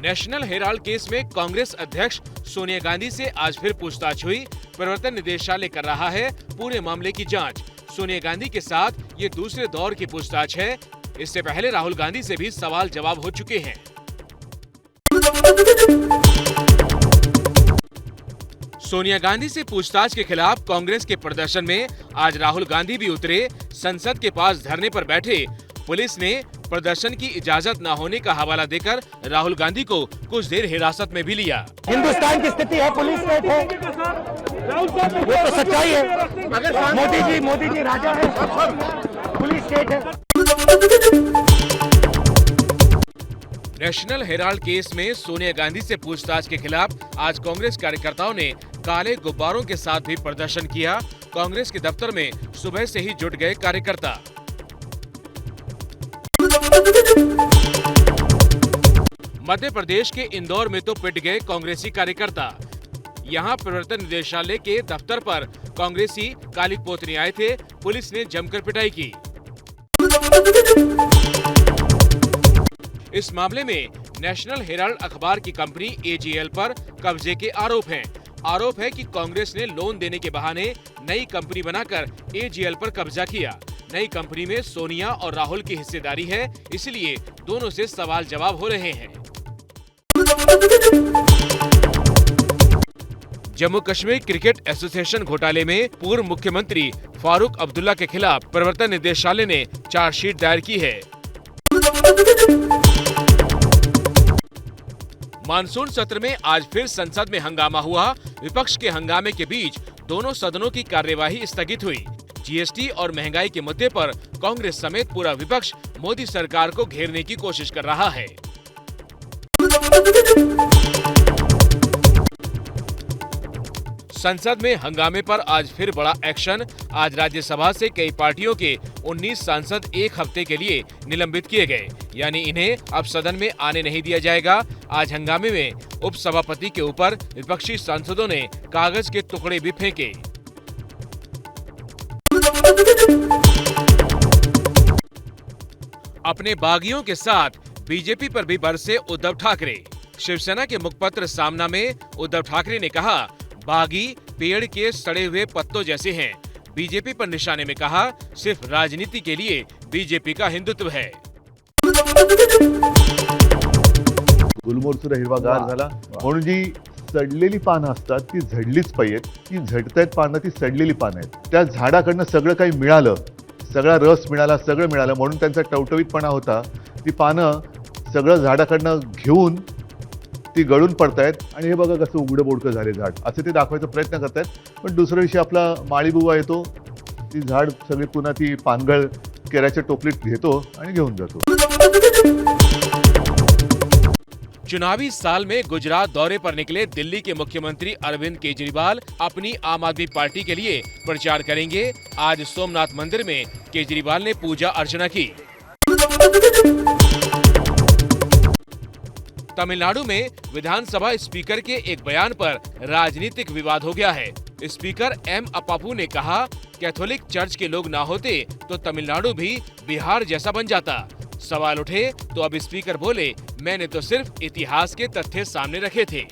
National Herald case में कांग्रेस अध्यक्ष सोनिया गांधी से आज फिर पूछताछ हुई। प्रवर्तन निदेशालय कर रहा है पूरे मामले की जांच। सोनिया गांधी के साथ ये दूसरे दौर की पूछताछ है। इससे पहले राहुल गांधी से भी सवाल जवाब हो चुके हैं। सोनिया गांधी से पूछताछ के खिलाफ कांग्रेस के प्रदर्शन में आज राहुल गांधी भी उतरे। संसद के पास धरने पर बैठे पुलिस ने प्रदर्शन की इजाजत न होने का हवाला देकर राहुल गांधी को कुछ देर हिरासत में भी लिया। हिंदुस्तान की स्थिति है, पुलिस स्टेट है, ये तो सच्चाई है। मोदी जी राजा है, पुलिस स्टेट है। नेशनल हेराल्ड केस में सोनिया गांधी से पूछताछ के खिलाफ आज कांग्रेस कार्यकर्ताओं ने काले गुब्बारों के साथ भी प्रदर्शन किया। कांग्रेस के दफ्तर में सुबह से ही जुट गए कार्यकर्ता। मध्य प्रदेश के इंदौर में तो पिट गए कांग्रेसी कार्यकर्ता। यहां प्रवर्तन निदेशालय के दफ्तर पर कांग्रेसी काली पोतनी आए थे। पुलिस ने जमकर पिटाई की। इस मामले में नेशनल हेराल्ड अखबार की कंपनी AGL पर कब्जे के आरोप हैं। आरोप है कि कांग्रेस ने लोन देने के बहाने नई कंपनी बनाकर AGL पर कब्जा किया। नई कंपनी में सोनिया और राहुल की हिस्सेदारी है, इसलिए दोनों से सवाल जवाब हो रहे हैं। जम्मू कश्मीर क्रिकेट एसोसिएशन घोटाले में पूर्व मुख्यमंत्री फारूक अब्दुल्ला के खिलाफ प्रवर्तन निदेशालय ने चार्जशीट दायर की है। मानसून सत्र में आज फिर संसद में हंगामा हुआ। विपक्ष के हंगामे के बीच दोनों सदनों की कार्यवाही स्थगित हुई। GST और महंगाई के मुद्दे पर कांग्रेस समेत पूरा विपक्ष मोदी सरकार को घेरने की कोशिश कर रहा है। संसद में हंगामे पर आज फिर बड़ा एक्शन। आज राज्यसभा से कई पार्टियों के 19 सांसद एक हफ्ते के लिए निलंबित किए गए, यानी इन्हें अब सदन में आने नहीं दिया जाएगा। आज हंगामे में उपसभापति के ऊपर विपक्षी सांसदों ने कागज के टुकड़े भी फेंके। अपने बागियों के साथ बीजेपी पर भी बरसे उद्धव ठाकरे। शिवसेना के मुखपत्र सामना में उद्धव ठाकरे ने कहा, बागी पेड़ के सड़े हुए पत्तों जैसे हैं। बीजेपी पर निशाने में कहा, सिर्फ राजनीति के लिए बीजेपी का हिंदुत्व है। गुलमोहर हिरवागार झाला म्हणून जी सडलेली पानं असतात ती झडलीच पाहिजेत। ती झडतायत पानं, ती सडलेली पानं आहेत। त्या झाडाकडनं सगळं काही मिळालं, सगळा रस मिळाला, सगळं मिळालं म्हणून त्यांचा टवटवीतपणा होता। ती पानं सगळं झाडाकडनं घेऊन ती गळून पडतायत आणि हे बघा कसं उघडं बोडकं झाले झाड, असं ते दाखवायचा प्रयत्न करतायत। पण दुसऱ्या दिवशी आपला माळीबुवा येतो, ती झाड सगळी पुन्हा ती पानगळ केराच्या टोपलीत घेतो आणि घेऊन जातो। चुनावी साल में गुजरात दौरे पर निकले दिल्ली के मुख्यमंत्री अरविंद केजरीवाल अपनी आम आदमी पार्टी के लिए प्रचार करेंगे। आज सोमनाथ मंदिर में केजरीवाल ने पूजा अर्चना की। तमिलनाडु में विधानसभा स्पीकर के एक बयान पर राजनीतिक विवाद हो गया है। स्पीकर M अप्पापू ने कहा, कैथोलिक चर्च के लोग ना होते तो तमिलनाडु भी बिहार जैसा बन जाता। सवाल उठे तो अब स्पीकर बोले, मैंने तो सिर्फ इतिहास के तथ्य सामने रखे थे।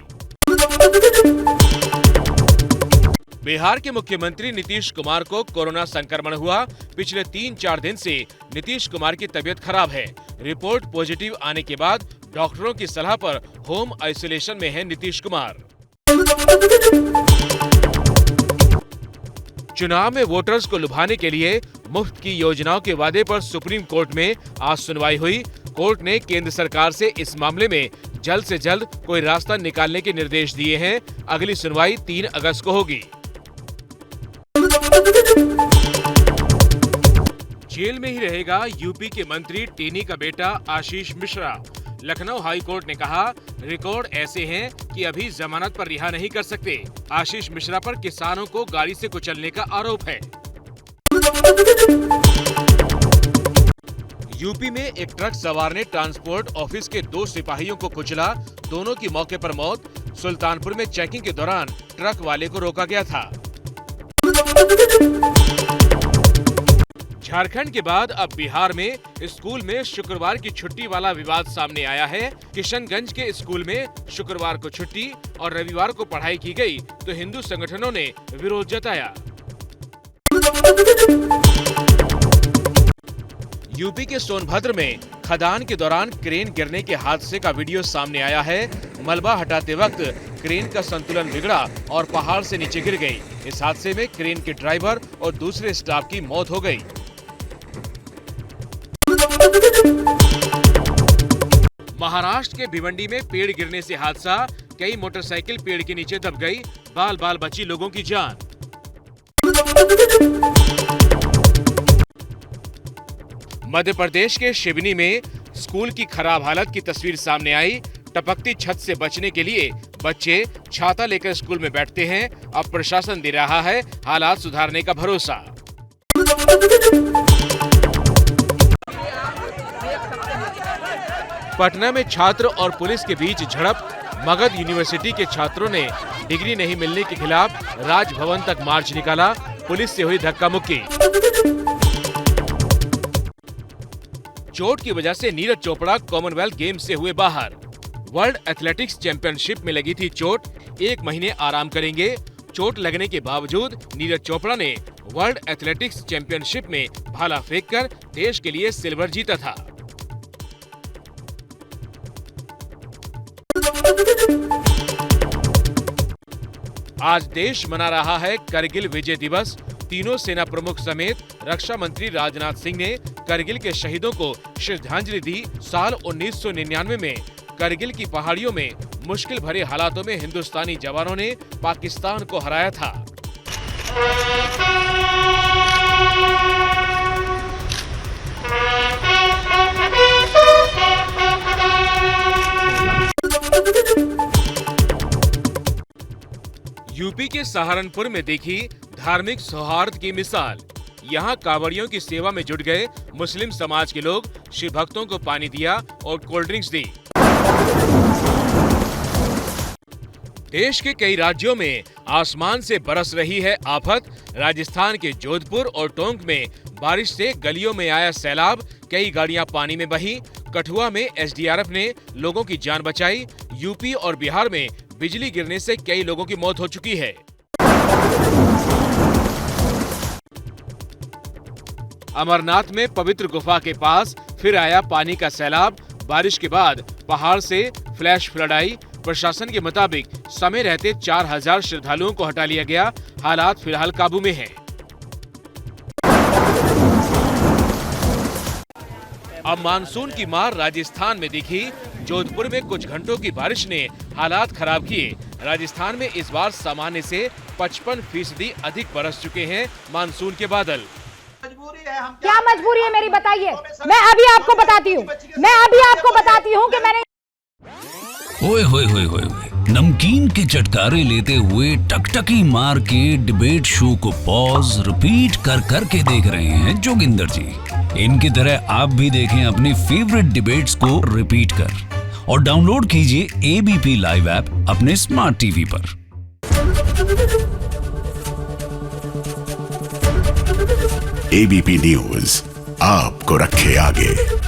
बिहार के मुख्यमंत्री नीतीश कुमार को कोरोना संक्रमण हुआ। पिछले 3-4 दिन से नीतीश कुमार की तबीयत खराब है। रिपोर्ट पॉजिटिव आने के बाद डॉक्टरों की सलाह पर होम आइसोलेशन में है नीतीश कुमार। चुनाव में वोटर्स को लुभाने के लिए मुफ्त की योजनाओं के वादे पर सुप्रीम कोर्ट में आज सुनवाई हुई। कोर्ट ने केंद्र सरकार से इस मामले में जल्द से जल्द कोई रास्ता निकालने के निर्देश दिए हैं। अगली सुनवाई 3 अगस्त को होगी। जेल में ही रहेगा यूपी के मंत्री टेनी का बेटा आशीष मिश्रा। लखनऊ हाई कोर्ट ने कहा, रिकॉर्ड ऐसे हैं कि अभी जमानत पर रिहा नहीं कर सकते। आशीष मिश्रा पर किसानों को गाड़ी से कुचलने का आरोप है। यूपी में एक ट्रक सवार ने ट्रांसपोर्ट ऑफिस के 2 सिपाहियों को कुचला। दोनों की मौके पर मौत। सुल्तानपुर में चेकिंग के दौरान ट्रक वाले को रोका गया था। झारखंड के बाद अब बिहार में स्कूल में शुक्रवार की छुट्टी वाला विवाद सामने आया है। किशनगंज के स्कूल में शुक्रवार को छुट्टी और रविवार को पढ़ाई की गई तो हिंदू संगठनों ने विरोध जताया। यूपी के सोनभद्र में खदान के दौरान क्रेन गिरने के हादसे का वीडियो सामने आया है। मलबा हटाते वक्त क्रेन का संतुलन बिगड़ा और पहाड़ से नीचे गिर गई। इस हादसे में क्रेन के ड्राइवर और दूसरे स्टाफ की मौत हो गई। महाराष्ट्र के भिवंडी में पेड़ गिरने से हादसा, कई मोटरसाइकिल पेड़ के नीचे दब गई, बाल बाल बची लोगों की जान। मध्य प्रदेश के शिवनी में स्कूल की खराब हालत की तस्वीर सामने आई। टपकती छत से बचने के लिए बच्चे छाता लेकर स्कूल में बैठते हैं। अब प्रशासन दे रहा है हालात सुधारने का भरोसा। पटना में छात्र और पुलिस के बीच झड़प, मगध यूनिवर्सिटी के छात्रों ने डिग्री नहीं मिलने के खिलाफ राजभवन तक मार्च निकाला। पुलिस से हुई धक्का मुक्की। चोट की वजह से नीरज चोपड़ा कॉमनवेल्थ गेम से हुए बाहर। वर्ल्ड एथलेटिक्स चैंपियनशिप में लगी थी चोट, 1 महीने आराम करेंगे। चोट लगने के बावजूद नीरज चोपड़ा ने वर्ल्ड एथलेटिक्स चैंपियनशिप में भाला फेंककर देश के लिए सिल्वर जीता था। आज देश मना रहा है करगिल विजय दिवस। तीनों सेना प्रमुख समेत रक्षा मंत्री राजनाथ सिंह ने करगिल के शहीदों को श्रद्धांजलि दी। साल 1999 में करगिल की पहाड़ियों में मुश्किल भरे हालातों में हिंदुस्तानी जवानों ने पाकिस्तान को हराया था। यूपी के सहारनपुर में देखी धार्मिक सौहार्द की मिसाल। यहाँ कांवड़ियों की सेवा में जुट गए मुस्लिम समाज के लोग, शिव भक्तों को पानी दिया और कोल्ड ड्रिंक्स दी। देश के कई राज्यों में आसमान से बरस रही है आफत। राजस्थान के जोधपुर और टोंक में बारिश से गलियों में आया सैलाब, कई गाड़ियां पानी में बही। कठुआ में एसडीआरएफ ने लोगों की जान बचाई। यूपी और बिहार में बिजली गिरने से कई लोगों की मौत हो चुकी है। अमरनाथ में पवित्र गुफा के पास फिर आया पानी का सैलाब। बारिश के बाद पहाड़ से फ्लैश फ्लड आई। प्रशासन के मुताबिक समय रहते 4000 श्रद्धालुओं को हटा लिया गया। हालात फिलहाल काबू में हैं। अब मानसून की मार राजस्थान में दिखी। जोधपुर में कुछ घंटों की बारिश ने हालात खराब किए। राजस्थान में इस बार सामान्य से 55% अधिक बरस चुके हैं मानसून के बादल। क्या मजबूरी है मेरी, बताइए। मैं अभी आपको बताती हूँ कि मैंने ओए होए होए होए नमकीन के चटकारे लेते हुए टकटकी मार के डिबेट शो को पॉज रिपीट कर करके देख रहे हैं जोगिंदर जी। इनकी तरह आप भी देखें अपनी फेवरेट डिबेट्स को रिपीट कर और डाउनलोड कीजिए एबीपी लाइव ऐप अपने स्मार्ट टीवी पर। एबीपी न्यूज आपको रखे आगे।